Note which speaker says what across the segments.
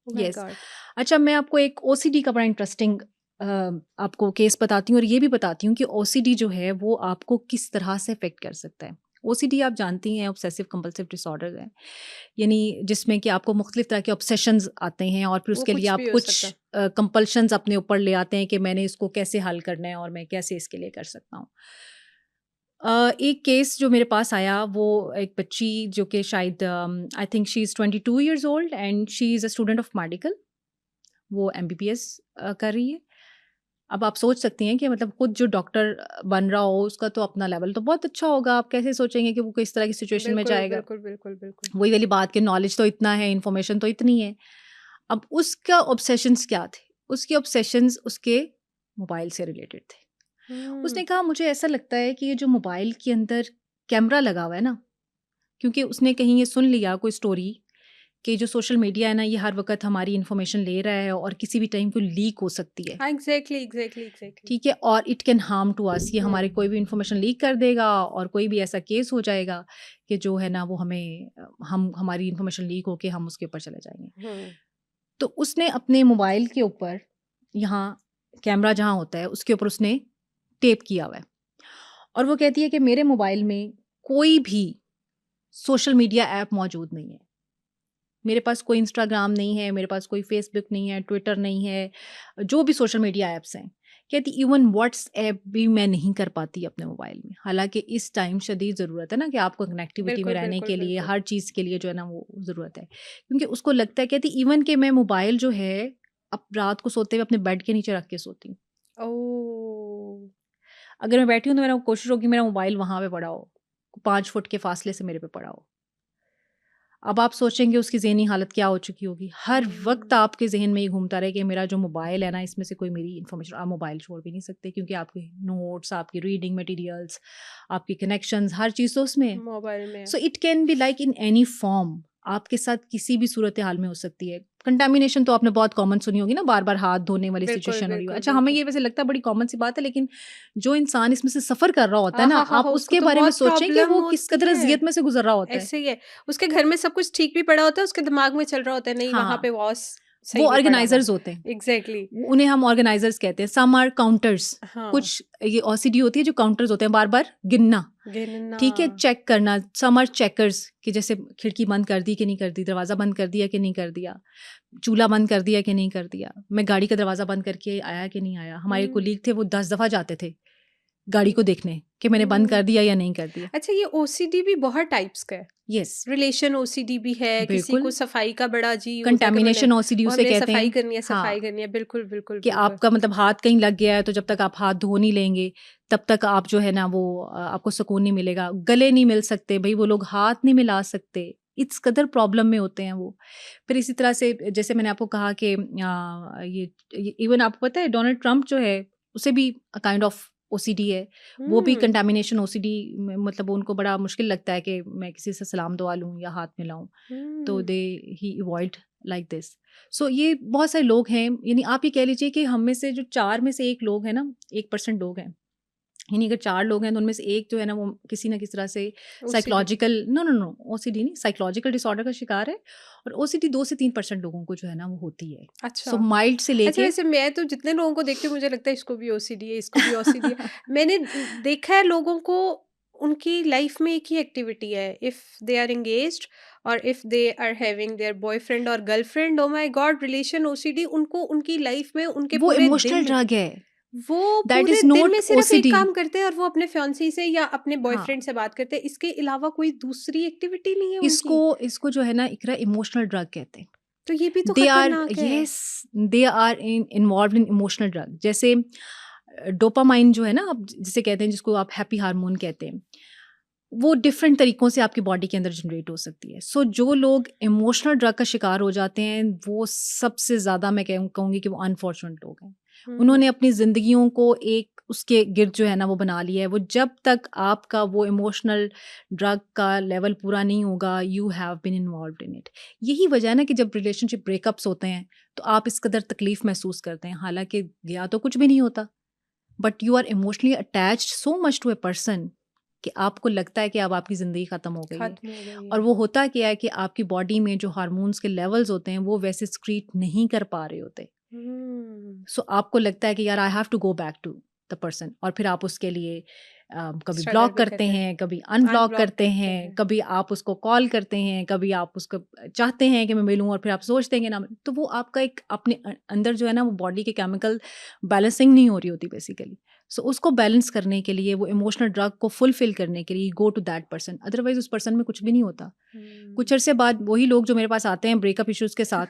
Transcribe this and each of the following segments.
Speaker 1: Oh my
Speaker 2: yes.
Speaker 1: God!
Speaker 2: अच्छा, मैं आपको एक ओसीडी का बड़ा इंटरेस्टिंग आपको केस बताती हूँ और ये भी बताती हूँ कि ओसीडी जो है वो आपको किस तरह से अफ़ेक्ट कर सकता है। ओसीडी आप जानती हैं ऑब्सेसिव कंपल्सिव डिसऑर्डर है। यानी जिसमें कि आपको मुख्तलिफ तरह के ऑब्सेशंस आते हैं और फिर
Speaker 1: वो
Speaker 2: उसके लिए
Speaker 1: कुछ
Speaker 2: आप
Speaker 1: भी हो
Speaker 2: कुछ
Speaker 1: सकता है।
Speaker 2: कंपल्शंस अपने ऊपर ले आते हैं कि मैंने इसको कैसे हल करना है और मैं कैसे इसके लिए कर सकता हूँ। एक केस जो मेरे पास आया वो एक बच्ची जो कि शायद I think she is 22 years old and she is a student of medical. वो एमबीबीएस कर रही है। अब आप सोच सकती हैं कि मतलब खुद जो डॉक्टर बन रहा हो उसका तो अपना लेवल तो बहुत अच्छा होगा। आप कैसे सोचेंगे कि वो किस तरह की सिचुएशन में
Speaker 1: बिल्कुल,
Speaker 2: जाएगा?
Speaker 1: बिल्कुल, बिल्कुल, बिल्कुल।
Speaker 2: वही वाली बात कि नॉलेज तो इतना है, इन्फॉर्मेशन तो इतनी है। अब उसका ऑब्सेशंस क्या थे? उसके ऑब्सेशंस उसके मोबाइल से रिलेटेड थे।
Speaker 1: हुँ,
Speaker 2: उसने कहा मुझे ऐसा लगता है कि ये जो मोबाइल के अंदर कैमरा लगा हुआ है ना, क्योंकि उसने कहीं ये सुन लिया कोई स्टोरी कि जो सोशल मीडिया है ना ये हर वक़्त हमारी इन्फॉर्मेशन ले रहा है और किसी भी टाइम को लीक हो सकती है।
Speaker 1: हाँ, एग्ज़ैक्टली, एग्ज़ैक्टली, एग्ज़ैक्टली।
Speaker 2: ठीक है? और it can harm to us, ये हमारी
Speaker 1: हुँ,
Speaker 2: कोई भी इन्फॉर्मेशन लीक कर देगा और कोई भी ऐसा केस हो जाएगा कि जो है ना वो हमें हम हमारी इन्फॉर्मेशन लीक होके हम उसके ऊपर चले जाएँगे।
Speaker 1: हुँ,
Speaker 2: तो उसने अपने मोबाइल के ऊपर यहाँ कैमरा जहाँ होता है उसके ऊपर उसने टेप किया हुआ है और वो कहती है कि मेरे मोबाइल में कोई भी सोशल मीडिया ऐप मौजूद नहीं है। मेरे पास कोई इंस्टाग्राम नहीं है, मेरे पास कोई फ़ेसबुक नहीं है, ट्विटर नहीं है, जो भी सोशल मीडिया ऐप्स हैं। कहती इवन व्हाट्सऐप भी मैं नहीं कर पाती अपने मोबाइल में। हालाँकि इस टाइम शदीद ज़रूरत है ना कि आपको कनेक्टिविटी में
Speaker 1: बिल्कुल,
Speaker 2: रहने
Speaker 1: बिल्कुल,
Speaker 2: के लिए,
Speaker 1: बिल्कुल।
Speaker 2: हर चीज़ के लिए जो है ना वो ज़रूरत है। क्योंकि उसको लगता है कहती इवन कि मैं मोबाइल जो है, अब रात को सोते हुए अपने बेड के नीचे रख के सोती हूँ।
Speaker 1: ओह!
Speaker 2: अगर मैं बैठी हूँ तो मेरा कोशिश होगी मेरा मोबाइल वहाँ पे पड़ा हो, 5 फुट के फासले से मेरे पे पड़ा हो। अब आप सोचेंगे उसकी ज़हनी हालत क्या हो चुकी होगी। हर वक़्त
Speaker 1: हुँ,
Speaker 2: आपके ज़हन में ये घूमता रहे कि मेरा जो मोबाइल है ना, इसमें से कोई मेरी इन्फॉर्मेशन आप मोबाइल छोड़ भी नहीं सकते क्योंकि आपके नोट्स, आपकी रीडिंग मटीरियल्स, आपके कनेक्शंस, हर चीज़ तो उसमें है।
Speaker 1: मोबाइल में।
Speaker 2: So it can be like in any form, आपके साथ किसी भी सूरत-ए-हाल में हो सकती है। कंटामिनेशन तो आपने बहुत कॉमन सुनी होगी ना, बार-बार हाथ धोने वाली
Speaker 1: बिल्कुल,
Speaker 2: सिचुएशन हो रही हो।
Speaker 1: बिल्कुल,
Speaker 2: अच्छा, हमें
Speaker 1: बिल्कुल।
Speaker 2: ये वैसे लगता है बड़ी कॉमन सी बात है, लेकिन जो इंसान इसमें से सफ़र कर रहा होता है ना,
Speaker 1: आहाहा!
Speaker 2: आप
Speaker 1: उसको
Speaker 2: उसके
Speaker 1: तो
Speaker 2: बारे में
Speaker 1: बहुत
Speaker 2: सोचें कि
Speaker 1: प्रॉब्लम
Speaker 2: वो किस
Speaker 1: होती
Speaker 2: कदर
Speaker 1: है।
Speaker 2: अज़ियत में से गुज़र रहा होता है।
Speaker 1: ऐसे ही है। उसके घर में सब कुछ ठीक भी पड़ा होता है, उसके दिमाग में चल रहा होता है, नहीं वहाँ
Speaker 2: हाँ।
Speaker 1: पे वॉस
Speaker 2: वो
Speaker 1: सही नहीं पड़ा हुआ।
Speaker 2: ऑर्गेनाइज़र्स होते हैं।
Speaker 1: एग्ज़ैक्टली।
Speaker 2: उन्हें हम ऑर्गेनाइज़र्स कहते हैं, सम आर काउंटर्स।
Speaker 1: हाँ,
Speaker 2: कुछ ये ओसीडी होती है जो काउंटर्स होते हैं, बार-बार गिनना,
Speaker 1: गिनना।
Speaker 2: ठीक है? चेक करना, सम आर चेकर्स कि जैसे खिड़की बंद कर दी कि नहीं कर दी, दरवाज़ा बंद कर दिया कि नहीं कर दिया, चूल्हा बंद कर दिया कि नहीं कर दिया, मैं गाड़ी का दरवाज़ा बंद करके आया कि नहीं आया। हमारे
Speaker 1: हुँ,
Speaker 2: कोलीग थे वो 10 दफ़ा जाते थे गाड़ी को देखने कि मैंने बंद
Speaker 1: हुँ।
Speaker 2: कर दिया या नहीं कर दिया।
Speaker 1: अच्छा, ये ओसीडी भी बहुत टाइप्स का है।
Speaker 2: येस,
Speaker 1: रिलेशन ओसीडी भी है, किसी को
Speaker 2: बिल्कुल।
Speaker 1: सफाई का बड़ा जी होता है कि मैंने
Speaker 2: कंटामिनेशन ओसीडी
Speaker 1: वो
Speaker 2: उसे
Speaker 1: हमने
Speaker 2: कहते हैं।
Speaker 1: सफाई
Speaker 2: हाँ।
Speaker 1: करनी है। बिल्कुल, बिल्कुल,
Speaker 2: कि
Speaker 1: बिल्कुल।
Speaker 2: आपका मतलब हाथ कहीं लग गया है तो जब तक आप हाथ धो नहीं लेंगे तब तक आप जो है ना वो आपको सुकून नहीं मिलेगा। गले नहीं मिल सकते भई, वो लोग हाथ नहीं मिला सकते। इस कदर प्रॉब्लम में होते हैं वो। फिर इसी तरह से जैसे मैंने आपको कहा कि ये इवन आपको पता है डोनाल्ड ट्रंप जो है उसे भी काइंड ऑफ ओसीडी है। वो भी
Speaker 1: हुँ,
Speaker 2: कंटामिनेशन ओसीडी में मतलब उनको बड़ा मुश्किल लगता है कि मैं किसी से सलाम दुआ लूँ या हाथ मिलाऊँ। तो
Speaker 1: हुँ।
Speaker 2: दे ही अवॉइड लाइक दिस। सो ये बहुत सारे लोग हैं, यानी आप ये कह लीजिए कि हम में से जो 4 में से 1 लोग हैं ना, 1% लोग हैं। यानी अगर 4 लोग हैं तो उनमें से 1 जो है ना वो किसी न किसी तरह से
Speaker 1: OCD.
Speaker 2: Psychological no, no, no OCD नहीं, साइकोलॉजिकल डिसऑर्डर का शिकार है और ओसीडी 2 से 3% लोगों को जो है ना वो होती है।
Speaker 1: अच्छा।
Speaker 2: सो माइल्ड से
Speaker 1: अच्छा,
Speaker 2: लेके
Speaker 1: वैसे मैं तो जितने लोगों को देखती हूँ मुझे लगता है इसको भी ओसीडी है, इसको भी ओसीडी है। मैंने देखा है लोगों को उनकी लाइफ में एक ही एक्टिविटी है, इफ दे आर एंगेज्ड और if they are having their boyfriend और girlfriend, oh my God, relation OCD उनको उनकी लाइफ में उनके
Speaker 2: वो
Speaker 1: पूरे दिन
Speaker 2: इमोशनल
Speaker 1: में
Speaker 2: ड्रग है।
Speaker 1: वो
Speaker 2: दैट
Speaker 1: पूरे
Speaker 2: इज़
Speaker 1: दिन
Speaker 2: नॉट
Speaker 1: में सिर्फ एक
Speaker 2: ओसीडी।
Speaker 1: काम करते हैं और वो अपने फियांसी से या अपने
Speaker 2: हाँ,
Speaker 1: बॉयफ्रेंड से बात करते हैं, इसके अलावा कोई दूसरी एक्टिविटी नहीं है
Speaker 2: इसको
Speaker 1: उनकी।
Speaker 2: इसको जो है ना इकरा इमोशनल ड्रग कहते हैं।
Speaker 1: तो ये भी तो
Speaker 2: दे आर
Speaker 1: खतरनाक है।
Speaker 2: Yes, they are involved in emotional drug. जैसे डोपामाइन जो है ना, आप जिसे कहते हैं, जिसको आप हैप्पी हार्मोन कहते हैं, वो डिफरेंट तरीकों से आपकी बॉडी के अंदर जनरेट हो सकती है। सो जो लोग इमोशनल ड्रग का शिकार हो जाते हैं वो सबसे ज़्यादा मैं कहूँगी कि वो अनफॉर्चुनेट लोग हैं।
Speaker 1: हम्म।
Speaker 2: उन्होंने अपनी ज़िंदगियों को एक उसके गिर्द जो है ना वो बना लिया है। वो जब तक आपका वो इमोशनल ड्रग का लेवल पूरा नहीं होगा, you have been involved in it. यही वजह है ना कि जब रिलेशनशिप ब्रेकअप्स होते हैं तो आप इस कदर तकलीफ महसूस करते हैं, हालांकि गया तो कुछ भी नहीं होता, but you are emotionally attached so much to a person कि आपको लगता है कि अब आपकी ज़िंदगी ख़त्म हो गई है।
Speaker 1: खत्म हो गई
Speaker 2: और
Speaker 1: है।
Speaker 2: वो होता क्या है कि आपकी बॉडी में जो हार्मोन्स के लेवल्स होते हैं वो वैसे स्क्रीट नहीं कर पा रहे होते। सो आपको लगता है कि यार I have to go back to the person, और फिर आप उसके लिए कभी
Speaker 1: स्ट्रगल
Speaker 2: ब्लॉक
Speaker 1: भी
Speaker 2: करते
Speaker 1: करते हैं,
Speaker 2: हैं, कभी अनब्लॉक
Speaker 1: अनब्लॉक
Speaker 2: करते
Speaker 1: करते
Speaker 2: हैं,
Speaker 1: हैं।
Speaker 2: कभी आप उसको कॉल करते हैं, कभी आप उसको चाहते हैं कि मैं मिलूं और फिर आप सोचते हैं कि ना तो वो आपका एक अपने अंदर जो है ना वो बॉडी के केमिकल बैलेंसिंग नहीं हो रही होती बेसिकली। सो उसको बैलेंस करने के लिए, वो इमोशनल ड्रग को फुलफिल करने के लिए go to that person, otherwise उस पर्सन में कुछ भी नहीं होता। कुछ अरसे बाद वही लोग जो मेरे पास आते हैं ब्रेकअप इश्यूज के साथ,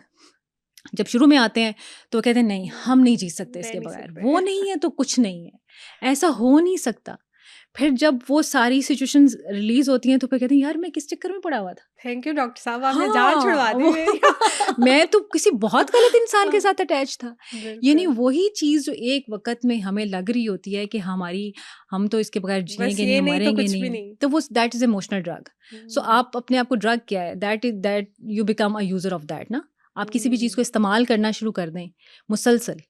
Speaker 2: जब शुरू में आते हैं तो वो कहते हैं नहीं हम नहीं जी सकते
Speaker 1: रह
Speaker 2: इसके
Speaker 1: नहीं
Speaker 2: बगैर,
Speaker 1: सकते।
Speaker 2: वो नहीं है तो कुछ नहीं है, ऐसा हो नहीं सकता। फिर जब वो सारी सिचुएशंस रिलीज होती हैं तो फिर कहते हैं यार मैं किस चक्कर में पड़ा हुआ था।
Speaker 1: थैंक यू डॉक्टर साहब, आपने जान छुड़वा
Speaker 2: हाँ,
Speaker 1: दी
Speaker 2: वो
Speaker 1: मेरी।
Speaker 2: मैं तो किसी बहुत गलत इंसान के साथ अटैच था। यानी
Speaker 1: बिल्कुल,
Speaker 2: वही चीज़ जो एक वक़्त में हमें लग रही होती है कि हम तो इसके बगैर
Speaker 1: बस
Speaker 2: जिएँगे
Speaker 1: ये
Speaker 2: नहीं,
Speaker 1: नहीं तो
Speaker 2: मरेंगे
Speaker 1: कुछ भी
Speaker 2: नहीं,
Speaker 1: नहीं।
Speaker 2: तो वो दैट इज़ इमोशनल ड्रग। सो आप अपने आप को ड्रग क्या है? That you become a user of that ना। आप किसी भी चीज़
Speaker 1: हुँ,
Speaker 2: को इस्तेमाल करना शुरू कर दें मुसलसल,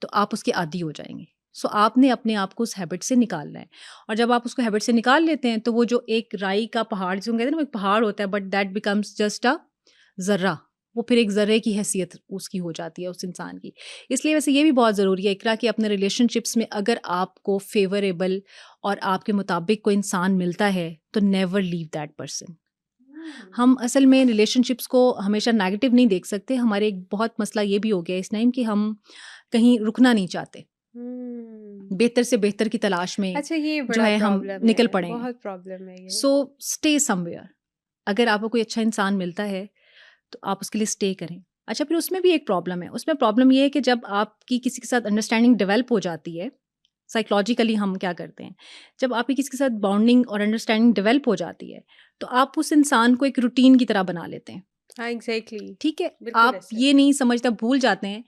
Speaker 2: तो आप उसके आदी हो जाएँगे। सो आपने अपने आप को उस हैबिट से निकालना है, और जब आप उसको हैबिट से निकाल लेते हैं तो वो जो एक राई का पहाड़ जिसे हम कहते हैं ना, वो एक पहाड़ होता है but that becomes just a ज़र्रा, वो फिर एक ज़र्रे की हैसियत उसकी हो जाती है उस इंसान की। इसलिए वैसे ये भी बहुत ज़रूरी है इकरा कि अपने रिलेशनशिप्स में अगर आपको फ़ेवरेबल और आपके मुताबिक कोई इंसान मिलता है तो नेवर लीव दैट पर्सन। हम असल में रिलेशनशिप्स को हमेशा नेगेटिव नहीं देख सकते। हमारे एक बहुत मसला ये भी हो गया है इस टाइम कि हम कहीं रुकना नहीं चाहते।
Speaker 1: हुँ।
Speaker 2: बेहतर से बेहतर की तलाश में
Speaker 1: अच्छा, ये
Speaker 2: जो
Speaker 1: बड़ा
Speaker 2: है हम
Speaker 1: प्रॉब्लम
Speaker 2: निकल
Speaker 1: है,
Speaker 2: पड़े हैं।
Speaker 1: बहुत प्रॉब्लम है ये।
Speaker 2: So stay somewhere. अगर आपको कोई अच्छा इंसान मिलता है तो आप उसके लिए स्टे करें। अच्छा, फिर उसमें भी एक प्रॉब्लम है। उसमें प्रॉब्लम ये है कि जब आपकी किसी के साथ अंडरस्टैंडिंग डेवलप हो जाती है, साइकोलॉजिकली हम क्या करते हैं, जब आपकी किसी के साथ बॉन्डिंग और अंडरस्टैंडिंग डेवलप हो जाती है, तो आप उस इंसान को एक रूटीन की तरह बना लेते हैं।
Speaker 1: हाँ, एग्ज़ैक्टली,
Speaker 2: ठीक है?
Speaker 1: बिल्कुल
Speaker 2: आप
Speaker 1: ऐसे।
Speaker 2: ये नहीं समझते, भूल जाते हैं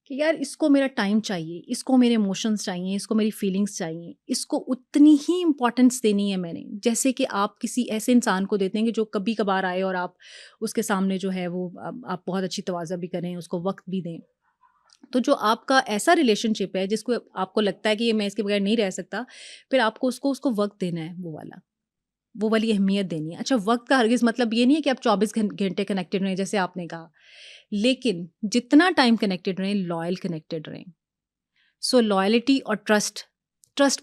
Speaker 2: कि यार इसको मेरा टाइम चाहिए, इसको मेरे इमोशंस चाहिए, इसको मेरी फीलिंग्स चाहिए, इसको उतनी ही इम्पोर्टेंस देनी है मैंने, जैसे कि आप किसी ऐसे इंसान को देते हैं कि जो कभी-कभार आए और आप उसके सामने जो है वो आप बहुत अच्छी तवाज़ा भी करें, उसको वक़्त भी दें। तो जो आपका ऐसा रिलेशनशिप है जिसको आपको लगता है कि ये मैं इसके बगैर नहीं रह सकता, फिर आपको उसको वक़्त देना है, वो वाली अहमियत देनी है। अच्छा, वक़्त का हरगिज़ मतलब ये नहीं है कि आप 24 घंटे कनेक्टेड रहें जैसे आपने कहा, लेकिन जितना टाइम कनेक्टेड रहें, लॉयल कनेक्टेड रहें। सो लॉयल्टी और ट्रस्ट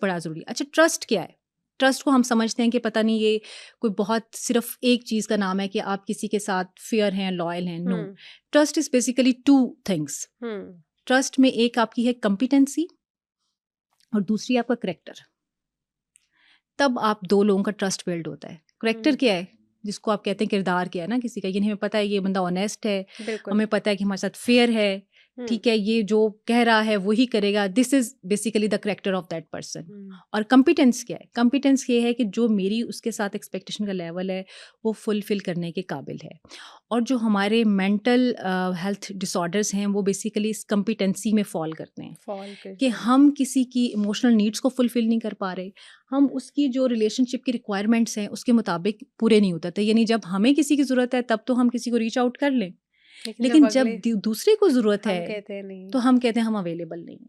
Speaker 2: बड़ा ज़रूरी है। अच्छा, ट्रस्ट क्या है? ट्रस्ट को हम समझते हैं कि पता नहीं ये कोई बहुत सिर्फ़ एक चीज़ का नाम है कि आप किसी के साथ फ़ेयर हैं, लॉयल हैं, no.
Speaker 1: Hmm,
Speaker 2: trust is basically 2 things.
Speaker 1: Hmm,
Speaker 2: trust में एक आपकी है कॉम्पिटेंसी और दूसरी आपका करैक्टर। तब आप 2 लोगों का ट्रस्ट बिल्ड होता है। करैक्टर
Speaker 1: हुँ,
Speaker 2: क्या है? जिसको आप कहते हैं किरदार क्या है ना किसी का, यानी हमें पता है ये बंदा ऑनेस्ट है,
Speaker 1: बिल्कुल।
Speaker 2: हमें पता है कि हमारे साथ फेयर है,
Speaker 1: हुँ,
Speaker 2: ठीक है? ये जो कह रहा है वही करेगा, this is basically the character of that person.
Speaker 1: Hmm,
Speaker 2: और कॉम्पिटेंस क्या है? कॉम्पिटेंस ये है कि जो मेरी उसके साथ एक्सपेक्टेशन का लेवल है, वो फुलफ़िल करने के काबिल है। और जो हमारे मेंटल हेल्थ डिसऑर्डर्स हैं, वो बेसिकली इस कॉम्पिटेंसी में फ़ॉल करते हैं।
Speaker 1: फ़ॉल
Speaker 2: कि
Speaker 1: करते हैं।
Speaker 2: हम किसी की इमोशनल नीड्स को फुलफ़िल नहीं कर पा रहे, हम उसकी जो रिलेशनशिप की रिक्वायरमेंट्स हैं, उसके मुताबिक पूरे नहीं उतरते। यानी जब हमें किसी की ज़रूरत है, तब तो हम किसी को रीच आउट कर लें,
Speaker 1: लेकिन जब
Speaker 2: लेकिन
Speaker 1: अगले
Speaker 2: जब दूसरे को ज़रूरत
Speaker 1: हम
Speaker 2: है,
Speaker 1: कहते हैं नहीं।
Speaker 2: तो हम कहते हैं हम अवेलेबल नहीं हैं।